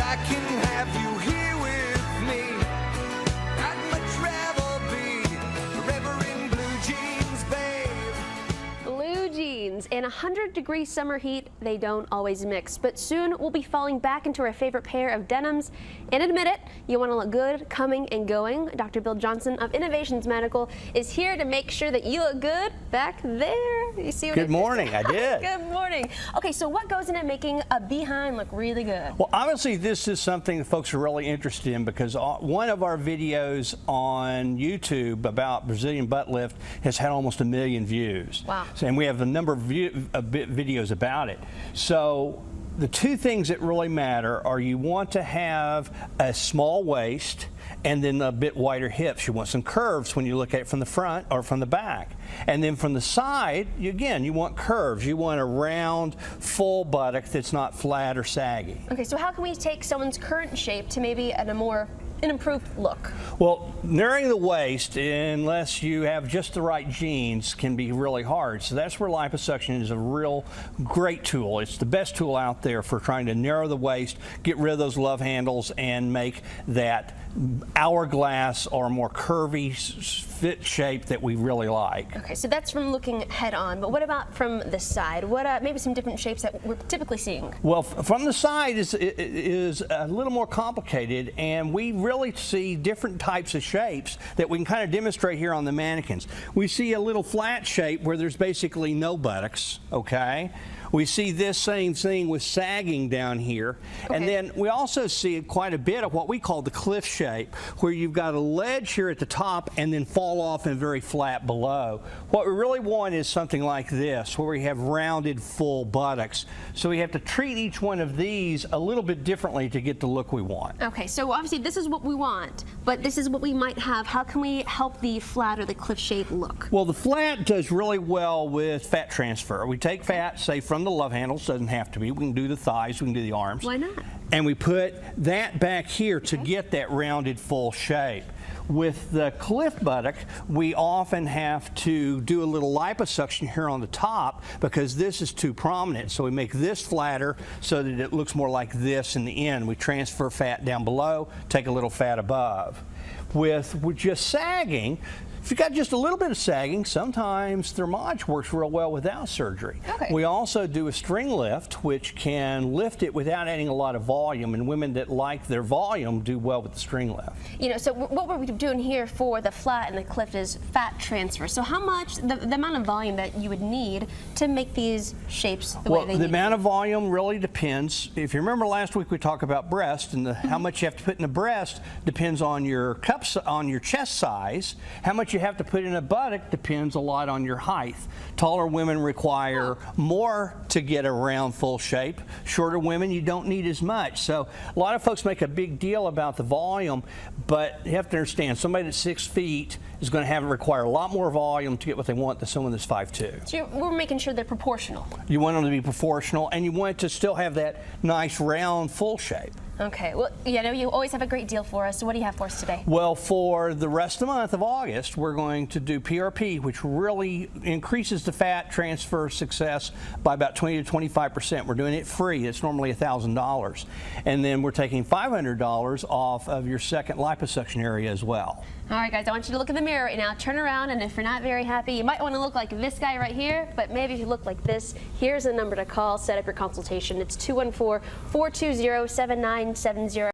I can have you here with me. I'd much rather be forever in blue jeans, babe. Blue jeans. In 100-degree summer heat, they don't always mix, but soon we'll be falling back into our favorite pair of denims. And admit it, you want to look good coming and going. Dr. Bill Johnson of Innovations Medical is here to make sure that you look good back there. You see what Good morning, I did. Good morning. Okay, so what goes into making a behind look really good? Well, obviously this is something that folks are really interested in because one of our videos on YouTube about Brazilian butt lift has had almost 1 million views. Wow. And we have a number of videos about it. So the two things that really matter are you want to have a small waist and then a bit wider hips. You want some curves when you look at it from the front or from the back. And then from the side, again, you want curves. You want a round, full buttock that's not flat or saggy. Okay, so how can we take someone's current shape to maybe an improved look? Well, narrowing the waist, unless you have just the right genes, can be really hard. So that's where liposuction is a real great tool. It's the best tool out there for trying to narrow the waist, get rid of those love handles, and make that hourglass or more curvy fit shape that we really like. Okay, so that's from looking head on, but what about from the side? What maybe some different shapes that we're typically seeing? Well, from the side is a little more complicated, and we really see different types of shapes that we can kind of demonstrate here on the mannequins. We see a little flat shape where there's basically no buttocks, okay? We see this same thing with sagging down here. Okay. And then we also see quite a bit of what we call the cliff shape, where you've got a ledge here at the top and then fall off and very flat below. What we really want is something like this, where we have rounded, full buttocks. So we have to treat each one of these a little bit differently to get the look we want. Okay, so obviously this is what we want, but this is what we might have. How can we help the flat or the cliff shape look? Well, the flat does really well with fat transfer. We take fat, say from the love handles, doesn't have to be. We can do the thighs, we can do the arms. Why not? And we put that back here to get that rounded full shape. With the cliff buttock, we often have to do a little liposuction here on the top because this is too prominent. So we make this flatter so that it looks more like this in the end. We transfer fat down below, take a little fat above. With just sagging, if you've got just a little bit of sagging, sometimes thermage works real well without surgery. Okay. We also do a string lift, which can lift it without adding a lot of volume, and women that like their volume do well with the string lift. You know, so what we're doing here for the flat and the cliff is fat transfer. So how much, the amount of volume that you would need to make these shapes the way they need? Well, the amount of volume really depends. If you remember last week we talked about breast, and how much you have to put in the breast depends on your cups, on your chest size. How much you have to put in a buttock depends a lot on your height. Taller women require more to get a round, full shape. Shorter women, you don't need as much. So a lot of folks make a big deal about the volume, but you have to understand somebody that's 6 feet is going to require a lot more volume to get what they want than someone that's 5'2". So we're making sure they're proportional. You want them to be proportional, and you want to still have that nice round, full shape. Okay, well, you know, you always have a great deal for us. So what do you have for us today? Well, for the rest of the month of August, we're going to do PRP, which really increases the fat transfer success by about 20 to 25%. We're doing it free. It's normally $1,000. And then we're taking $500 off of your second liposuction area as well. All right, guys, I want you to look in the mirror and now turn around, and if you're not very happy, you might want to look like this guy right here, but maybe if you look like this, here's a number to call, set up your consultation. It's 214-420-7970.